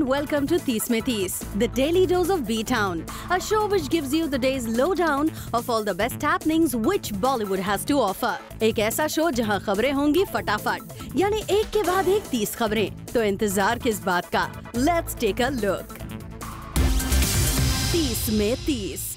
and welcome to 30 में 30, the daily dose of B-Town, a show which gives you the day's lowdown of all the best happenings which Bollywood has to offer. एक ऐसा show जहां खबरें होंगी फटाफट, यानी एक के बाद एक 30 खबरें। तो इंतजार किस बात का? Let's take a look. 30 में 30।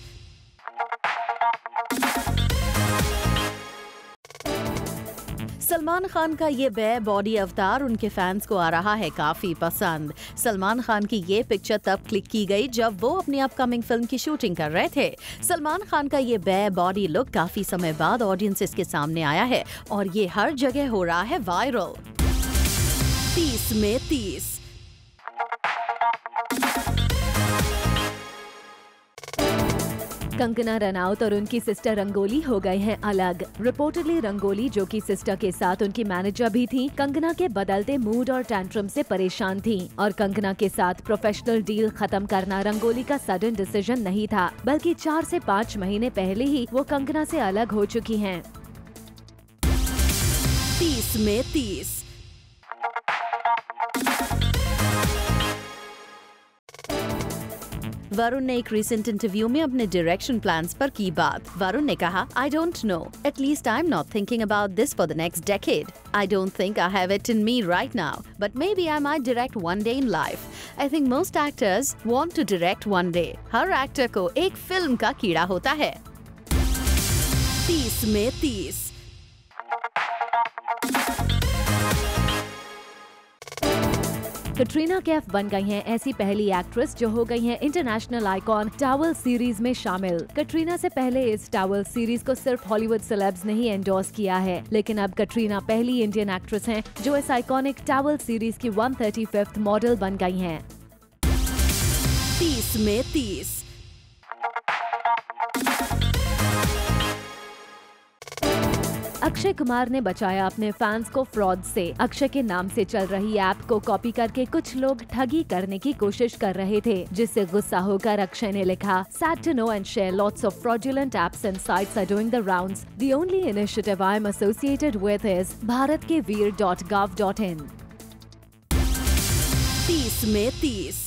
सलमान खान का ये बे बॉडी अवतार उनके फैंस को आ रहा है काफी पसंद। सलमान खान की ये पिक्चर तब क्लिक की गई जब वो अपनी अपकमिंग फिल्म की शूटिंग कर रहे थे। सलमान खान का ये बे बॉडी लुक काफी समय बाद ऑडियंसेस के सामने आया है और ये हर जगह हो रहा है वायरल। 30 में 30। कंगना रनौत और उनकी सिस्टर रंगोली हो गए हैं अलग। रिपोर्टेडली रंगोली, जो कि सिस्टर के साथ उनकी मैनेजर भी थी, कंगना के बदलते मूड और टैंट्रम से परेशान थी और कंगना के साथ प्रोफेशनल डील खत्म करना रंगोली का सडन डिसीजन नहीं था, बल्कि 4 से 5 महीने पहले ही वो कंगना से अलग हो चुकी हैं। 30 में 30। वरुण ने एक रिसेंट इंटरव्यू में अपने डायरेक्शन प्लान्स पर की बात। वरुण ने कहा, I don't know. At least I'm not thinking about this for the next decade. I don't think I have it in me right now, but maybe I might direct one day in life. I think most actors want to direct one day. Her actor को एक film का कीड़ा होता है। 30 में 30। कटरीना कैफ बन गई हैं ऐसी पहली एक्ट्रेस जो हो गई हैं इंटरनेशनल आइकॉन टॉवल सीरीज में शामिल। कटरीना से पहले इस टॉवल सीरीज को सिर्फ हॉलीवुड सेलेब्स ने ही एंडोर्स किया है, लेकिन अब कटरीना पहली इंडियन एक्ट्रेस हैं जो इस आइकॉनिक टॉवल सीरीज की 135th मॉडल बन गई हैं। 30 में 30। अक्षय कुमार ने बचाया अपने फैंस को फ्रॉड से। अक्षय के नाम से चल रही ऐप को कॉपी करके कुछ लोग ठगी करने की कोशिश कर रहे थे, जिससे गुस्सा होकर अक्षय ने लिखा, Sad to know and share lots of fraudulent apps and sites are doing the rounds. The only initiative I am associated with is bharatkeveer.gov.in. 30 में 30।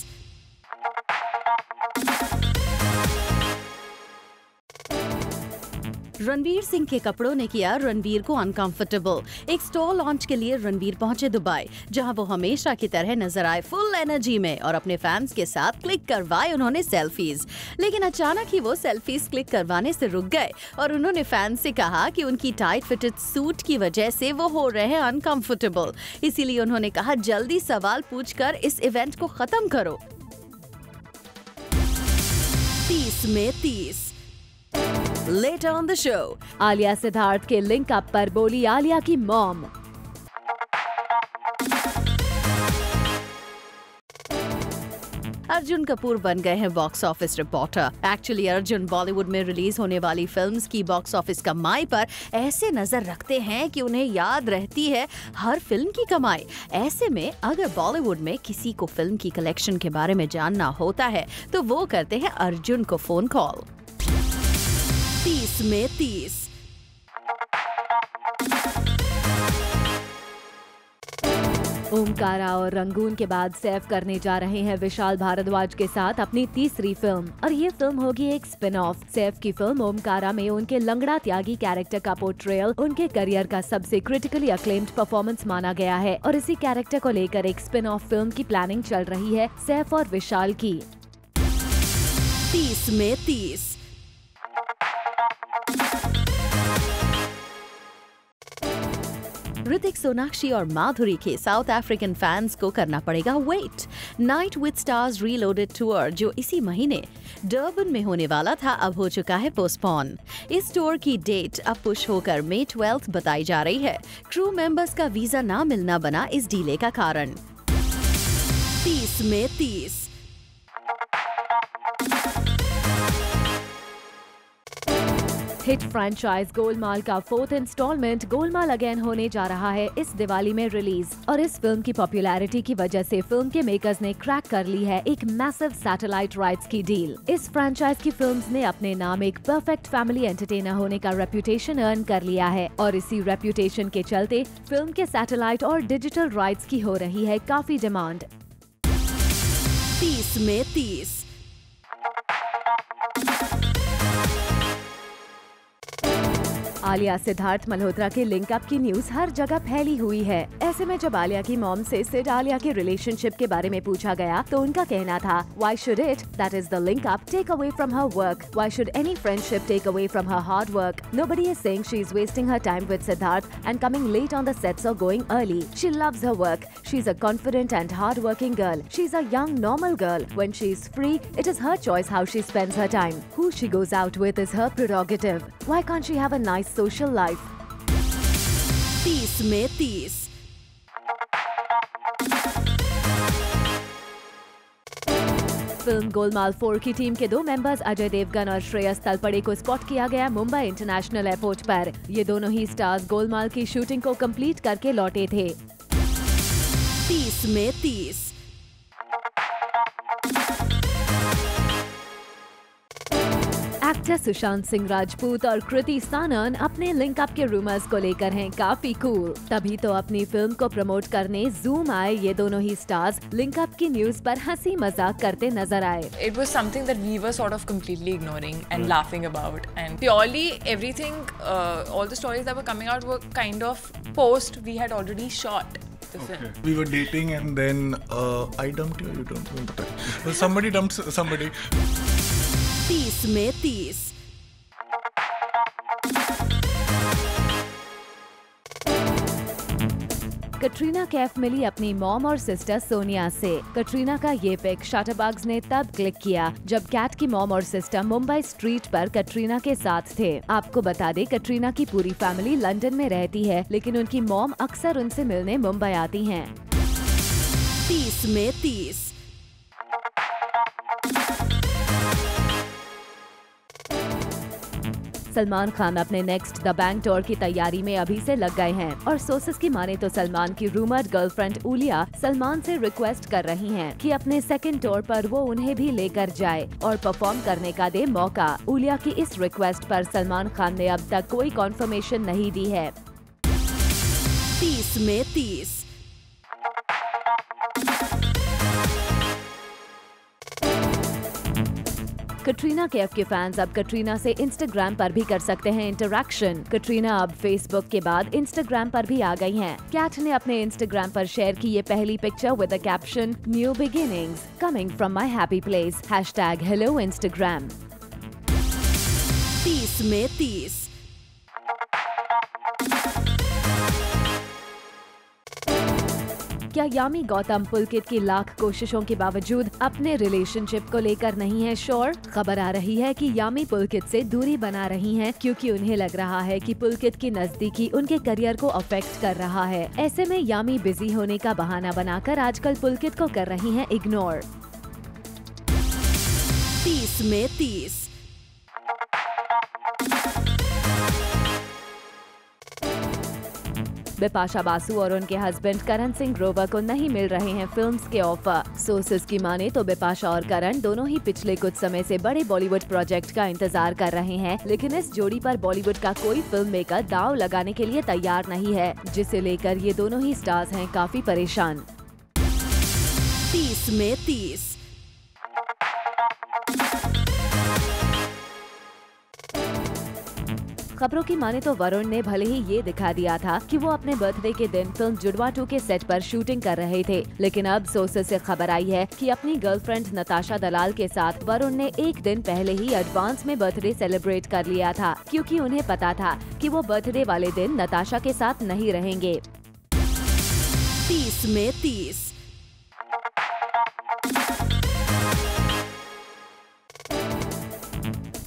रणवीर सिंह के कपड़ों ने किया रणवीर को अनकंफर्टेबल। एक स्टोर लॉन्च के लिए रणवीर पहुंचे दुबई, जहां वो हमेशा की तरह नजर आए फुल एनर्जी में और अपने फैंस के साथ क्लिक करवाए उन्होंने सेल्फीज। लेकिन अचानक ही वो सेल्फीज क्लिक करवाने से रुक गए और उन्होंने फैंस से कहा कि उनकी टाइट फिटेड सूट की वजह से वो हो रहे हैं अनकंफर्टेबल। इसीलिए उन्होंने कहा, जल्दी सवाल पूछकर इस इवेंट को खत्म करो। 30 में 30। Later on the show, Alia Siddharth के लिंक अप पर बोली आलिया की मॉम। अर्जुन कपूर बन गए हैं box office reporter. Actually Arjun Bollywood में रिलीज होने वाली फिल्म्स की बॉक्स ऑफिस कमाई पर ऐसे नजर रखते हैं कि उन्हें याद रहती है हर फिल्म की कमाई। ऐसे में अगर बॉलीवुड में किसी को फिल्म की कलेक्शन के बारे में जानना होता है तो वो करते हैं अर्जुन को फोन कॉल। 30 में 30। ओमकारा और रंगून के बाद सैफ करने जा रहे हैं विशाल भारद्वाज के साथ अपनी तीसरी फिल्म, और ये फिल्म होगी एक स्पिन ऑफ। सैफ की फिल्म ओमकारा में उनके लंगड़ा त्यागी कैरेक्टर का पोर्ट्रेयल उनके करियर का सबसे क्रिटिकली अक्लेम्ड परफॉर्मेंस माना गया है और इसी कैरेक्टर को लेकर एक स्पिन ऑफ फिल्म की प्लानिंग चल रही है सैफ और विशाल की। 30 में 30। ऋतिक, सोनाक्षी और माधुरी के साउथ अफ्रीकन फैंस को करना पड़ेगा wait. Night with stars reloaded tour, जो इसी महीने डर्बन में होने वाला था, अब हो चुका है पोस्टपोन। इस टूर की डेट अब पुश होकर May 12 बताई जा रही है। क्रू मेंबर्स का वीजा ना मिलना बना इस डीले का कारण। 30 में 30। हिट फ्रेंचाइज गोलमाल का 4th इंस्टॉलमेंट गोलमाल अगेन होने जा रहा है इस दिवाली में रिलीज, और इस फिल्म की पॉपुलैरिटी की वजह से फिल्म के मेकर्स ने क्रैक कर ली है एक मैसिव सैटेलाइट राइट्स की डील। इस फ्रेंचाइज की फिल्म्स ने अपने नाम एक परफेक्ट फैमिली एंटरटेनर होने का रेप्यूटेशन अर्न कर लिया है, और इसी रेप्यूटेशन के चलते फिल्म के सैटेलाइट और डिजिटल राइट्स की हो रही है काफी डिमांड। 30 में 30। आलिया सिद्धार्थ मल्होत्रा के लिंक अप की न्यूज हर जगह फैली हुई है। ऐसे में जब आलिया की मॉम से सिड आलिया के रिलेशनशिप के बारे में पूछा गया तो उनका कहना था, Why should it, that is the link up, take away from her work? Why should any friendship take away from her hard work? Nobody is saying she is wasting her time with Siddharth and coming late on the sets or going early. She loves her work. She's a confident and hard-working girl. She's a young, normal girl. When she's free, it is her choice how she spends her time. Who she goes out with is her prerogative. Why can't she have a nice social life? 30 में 30। Film Golmaal 4 की team के 2 members Ajay Devgan और श्रेयस तलपड़े को spot किया गया Mumbai international airport पर। ये दोनों ही स्टार्स गोलमाल की शूटिंग को कंप्लीट करके लौटे थे। 30 में 30। एक्टर सुशांत सिंह राजपूत और कृति सानन अपने लिंक अप के रूमर्स को लेकर हैं काफी कूल। तभी तो अपनी फिल्म को प्रमोट करने जूम आए ये दोनों ही स्टार्स लिंक अप की न्यूज पर हंसी मजाक करते नजर आए। It was something that we were sort of completely ignoring and laughing about, and purely everything, all the stories that were coming out were kind of post we had already shot. Okay. We were dating and then I dumped you dumped me. Well, somebody dumped somebody. 30 में 30। कटरीना कैफ मिली अपनी mom और sister Sonia से। कटरीना का ये pick शटरबग्स ने तब click किया जब कैट की मॉम और सिस्टर मुंबई स्ट्रीट पर कटरीना के साथ थे। आपको बता दें, कटरीना की पूरी फैमिली लंदन में रहती है, लेकिन उनकी मॉम अक्सर उनसे मिलने मुंबई आती हैं। 30 में 30। सलमान खान अपने नेक्स्ट द बैंक टूर की तैयारी में अभी से लग गए हैं और सोर्सेस की माने तो सलमान की रूमर्ड गर्लफ्रेंड उलिया सलमान से रिक्वेस्ट कर रही हैं कि अपने सेकंड टूर पर वो उन्हें भी लेकर जाए और परफॉर्म करने का दे मौका। उलिया की इस रिक्वेस्ट पर सलमान खान ने अब तक कोई कॉन्फर्मेशन नहीं दी है। 30 में 30। कटरीना कैफ के फैंस अब कटरीना से इंस्टाग्राम पर भी कर सकते हैं इंटरैक्शन। कटरीना अब फेसबुक के बाद इंस्टाग्राम पर भी आ गई हैं। कैट ने अपने इंस्टाग्राम पर शेयर की ये पहली picture with the caption new beginnings coming from my happy place #hello Instagram। 30 में 30। क्या यामी गौतम पुलकित की लाख कोशिशों के बावजूद अपने रिलेशनशिप को लेकर नहीं है श्योर? खबर आ रही है कि यामी पुलकित से दूरी बना रही हैं क्योंकि उन्हें लग रहा है कि पुलकित की नजदीकी उनके करियर को अफेक्ट कर रहा है। ऐसे में यामी बिजी होने का बहाना बनाकर आजकल पुलकित को कर रही हैं इग्नोर। 30 में 30। बिपाशा बासु और उनके हस्बैंड करण सिंह ग्रोवर को नहीं मिल रहे हैं फिल्म्स के ऑफर। सोर्सेस की माने तो बिपाशा और करण दोनों ही पिछले कुछ समय से बड़े बॉलीवुड प्रोजेक्ट का इंतजार कर रहे हैं, लेकिन इस जोड़ी पर बॉलीवुड का कोई फिल्म मेकर दांव लगाने के लिए तैयार नहीं है, जिसे लेकर ये दोनों ही स्टार्स हैं काफी परेशान। 30 में 30। खबरों की माने तो वरुण ने भले ही ये दिखा दिया था कि वो अपने बर्थडे के दिन फिल्म जुड़वा 2 के सेट पर शूटिंग कर रहे थे, लेकिन अब सोर्सेस से खबर आई है कि अपनी गर्लफ्रेंड नताशा दलाल के साथ वरुण ने एक दिन पहले ही एडवांस में बर्थडे सेलिब्रेट कर लिया था, क्योंकि उन्हें पता था कि वो बर्थडे वाले दिन नताशा के साथ नहीं रहेंगे। 30 में 30।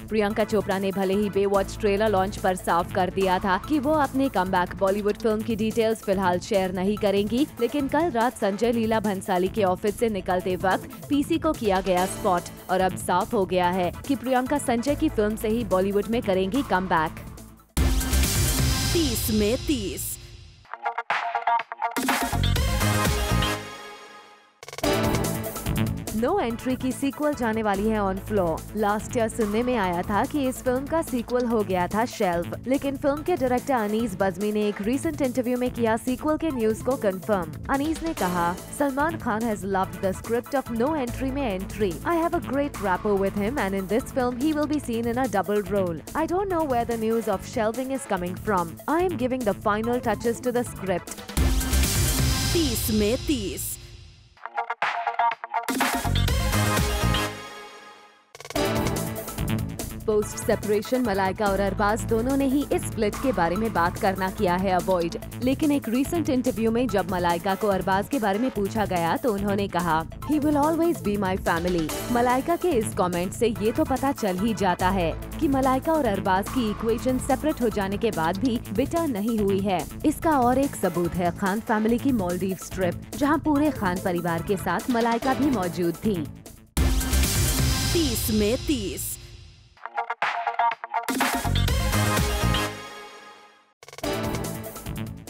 प्रियंका चोपड़ा ने भले ही बेवॉच ट्रेलर लॉन्च पर साफ कर दिया था कि वो अपने कमबैक बॉलीवुड फिल्म की डिटेल्स फिलहाल शेयर नहीं करेंगी, लेकिन कल रात संजय लीला भंसाली के ऑफिस से निकलते वक्त पीसी को किया गया स्पॉट और अब साफ हो गया है कि प्रियंका संजय की फिल्म से ही बॉलीवुड में करेंगी कमबैक। 30 में 30। नो एंट्री की सीक्वल जाने वाली है ऑन फ्लोर। लास्ट ईयर सुनने में आया था कि इस फिल्म का सीक्वल हो गया था शेल्फ, लेकिन फिल्म के डायरेक्टर अनीस बज़मी ने एक रीसेंट इंटरव्यू में किया सीक्वल के न्यूज को कंफर्म। अनीस ने कहा, Salman Khan has loved the script of no entry में entry. I have a great rapport with him and in this film he will be seen in a double role. I don't know where the news of shelving is coming from. I am giving the final touches to the script. 30 में 30। Post separation Malaika और अरबाज दोनों ने ही इस split के बारे में बात करना किया है अवॉइड, लेकिन एक रीसेंट इंटरव्यू में जब मलाइका को अरबाज के बारे में पूछा गया तो उन्होंने कहा, he will always be my family. Malaika के इस कमेंट से ये तो पता चल ही जाता है कि मलाइका और अरबाज की इक्वेशन सेपरेट हो जाने के बाद भी बिटर नहीं हुई है। इसका और एक सबूत है खान फैमिली की मालदीव ट्रिप, जहाँ पूरे खान परिवार के साथ मलाइका भी मौजूद थी। 30 में 30।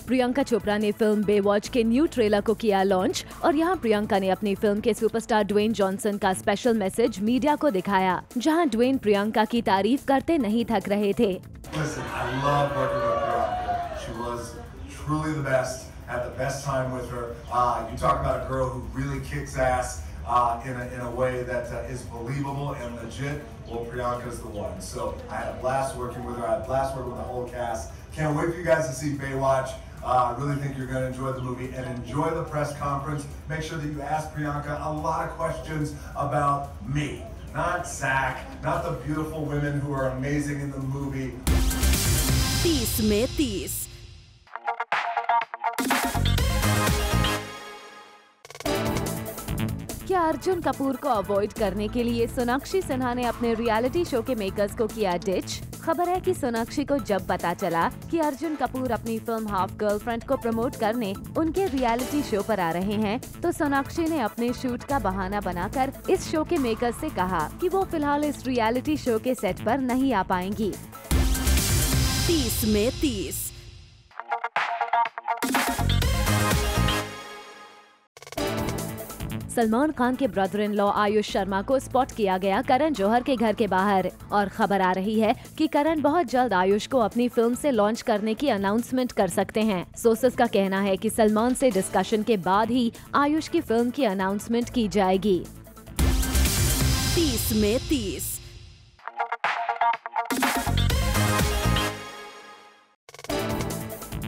प्रियंका चोपड़ा ने फिल्म बेवॉच के न्यू ट्रेलर को किया लॉन्च और यहाँ प्रियंका ने अपनी फिल्म के सुपरस्टार ड्वेन जॉनसन का स्पेशल मैसेज मीडिया को दिखाया, जहाँ ड्वेन प्रियंका की तारीफ करते नहीं थक रहे थे। Listen, I love working with Priyanka. She was truly the best. Had the best time with her. You talk about a girl who really kicks ass in a way that is believable and legit. Well, Priyanka's the one. So I had a blast working with her. I had a blast working with the whole cast. Can't wait for you guys to see Baywatch. I really think you're going to enjoy the movie and enjoy the press conference. Make sure that you ask Priyanka a lot of questions about me, not Zach, not the beautiful women who are amazing in the movie. 30 में 30। क्या अर्जुन कपूर को avoid करने के लिए सोनाक्षी सिन्हा ने अपने reality show के makers को किया डिच? खबर है कि सोनाक्षी को जब पता चला कि अर्जुन कपूर अपनी फिल्म हाफ गर्लफ्रेंड को प्रमोट करने उनके रियलिटी शो पर आ रहे हैं, तो सोनाक्षी ने अपने शूट का बहाना बनाकर इस शो के मेकर्स से कहा कि वो फिलहाल इस रियलिटी शो के सेट पर नहीं आ पाएंगी। 30 में 30। सलमान खान के brother in law Ayush Sharma को स्पॉट किया गया करण जौहर के घर के बाहर और खबर आ रही है कि करण बहुत जल्द आयुष को अपनी फिल्म से लॉन्च करने की अनाउंसमेंट कर सकते हैं। सोर्सेस का कहना है कि सलमान से डिस्कशन के बाद ही आयुष की फिल्म की अनाउंसमेंट की जाएगी। 30 में 30।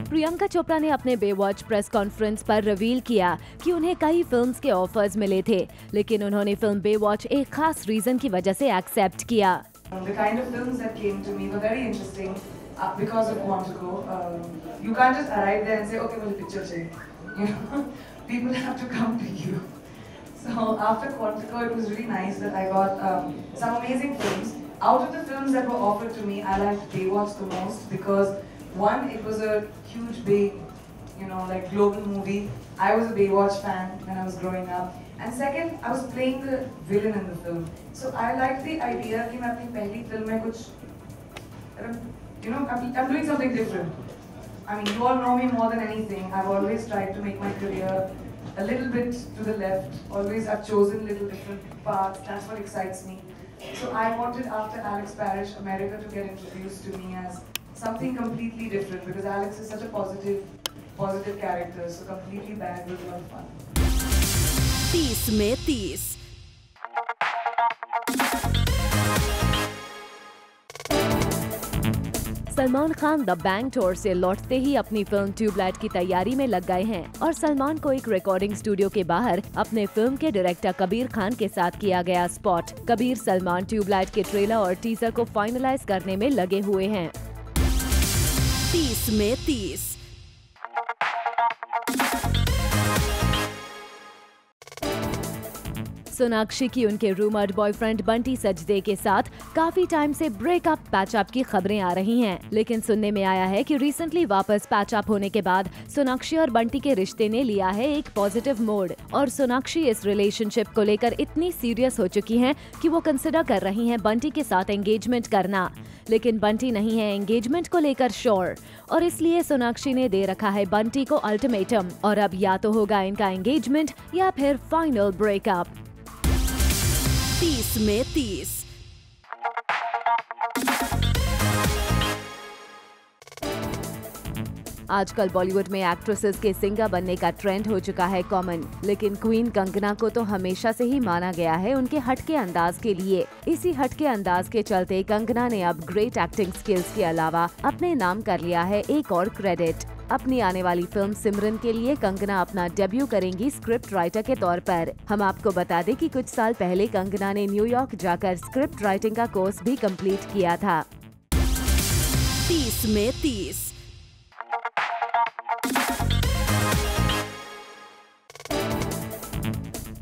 प्रियंका चोपड़ा ने अपने बेवॉच प्रेस कॉन्फ्रेंस पर रिवील किया कि उन्हें कई फिल्म्स के ऑफर्स मिले थे, लेकिन उन्होंने फिल्म बेवॉच एक खास रीजन की वजह से एक्सेप्ट किया। The kind of films that came to me were very interesting because of Quantico. You can't just arrive there and say, okay, मुझे picture चाहिए. You know, people have to come to you. So after Quantico, it was really nice that I got some amazing films. Out of the films that were offered to me, I liked Baywatch the most because one, it was a huge, big, you know, like global movie. I was a Baywatch fan when I was growing up. And second, I was playing the villain in the film. So I liked the idea कि मैं अपनी पहली film में कुछ, you know, I'm doing something different. I mean, you all know me more than anything. I've always tried to make my career a little bit to the left. Always I've chosen little different paths. That's what excites me. So I wanted after Alex Parrish, America to get introduced to me as something completely different because Alex is such a positive character. So completely bad was a lot of fun. 30 में 30। Salman Khan the bank tour से लौटते ही अपनी film tubelight की तैयारी में लग गए हैं और सलमान को एक रिकॉर्डिंग स्टूडियो के बाहर अपने फिल्म के डायरेक्टर कबीर खान के साथ किया गया स्पॉट। कबीर सलमान ट्यूबलाइट के ट्रेलर और टीजर को फाइनलाइज करने में लगे हुए हैं। 30 में 30। सोनाक्षी की उनके रूमर्ड बॉयफ्रेंड बंटी सजदे के साथ काफी टाइम से ब्रेकअप पैचअप की खबरें आ रही हैं, लेकिन सुनने में आया है कि रिसेंटली वापस पैचअप होने के बाद सोनाक्षी और बंटी के रिश्ते ने लिया है एक पॉजिटिव मोड और सोनाक्षी इस रिलेशनशिप को लेकर इतनी सीरियस हो चुकी हैं कि वो कंसिडर कर रही हैं बंटी के साथ एंगेजमेंट करना, लेकिन बंटी नहीं है एंगेजमेंट को लेकर श्योर और इसलिए सोनाक्षी ने दे रखा है बंटी को अल्टीमेटम और अब या तो होगा इनका एंगेजमेंट या फिर फाइनल ब्रेकअप। 30 में 30। आजकल बॉलीवुड में एक्ट्रेसेस के सिंगर बनने का ट्रेंड हो चुका है कॉमन, लेकिन क्वीन कंगना को तो हमेशा से ही माना गया है उनके हटके अंदाज के लिए। इसी हटके अंदाज के चलते कंगना ने अब ग्रेट एक्टिंग स्किल्स के अलावा अपने नाम कर लिया है एक और क्रेडिट। अपनी आने वाली फिल्म सिमरन के लिए कंगना अपना डेब्यू करेंगी स्क्रिप्ट राइटर के तौर पर। हम आपको बता दें कि कुछ साल पहले कंगना ने न्यूयॉर्क जाकर स्क्रिप्ट राइटिंग का कोर्स भी कंप्लीट किया था। 30 में 30।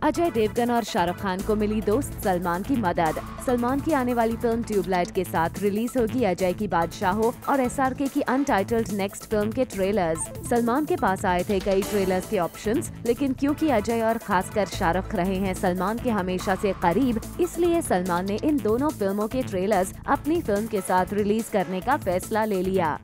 अजय देवगन और शाहरुख खान को मिली दोस्त सलमान की मदद। सलमान की आने वाली फिल्म ट्यूबलाइट के साथ रिलीज होगी अजय की बादशाहो और SRK की अनटाइटल्ड नेक्स्ट फिल्म के ट्रेलर्स। सलमान के पास आए थे कई ट्रेलर्स के ऑप्शंस, लेकिन क्योंकि अजय और खासकर शाहरुख रहे हैं सलमान के हमेशा से करीब, इसलिए सलमान ने इन दोनों फिल्मों के ट्रेलर्स अपनी फिल्म के साथ रिलीज करने का फैसला ले लिया।